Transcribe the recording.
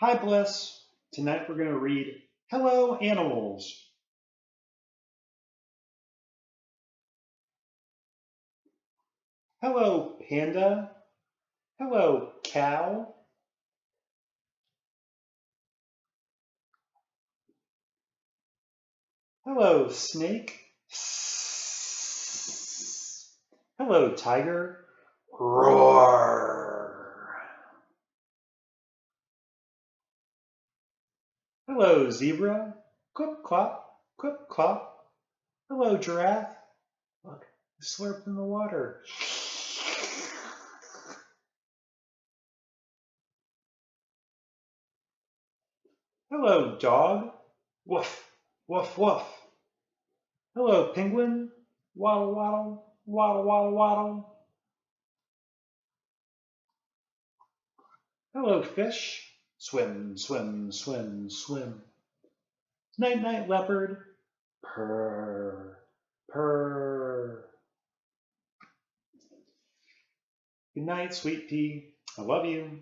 Hi, Bliss. Tonight we're going to read Hello, Animals. Hello, Panda. Hello, Cow. Hello, Snake. Hello, Tiger. Roar. Hello, Zebra. Clip clop, clip clop. Hello, Giraffe. Look, slurp in the water. Hello, dog. Woof, woof, woof. Hello, penguin. Waddle, waddle, waddle, waddle, waddle. Hello, fish. Swim, swim, swim, swim. Night, night, leopard. Purr, purr. Good night, sweet pea. I love you.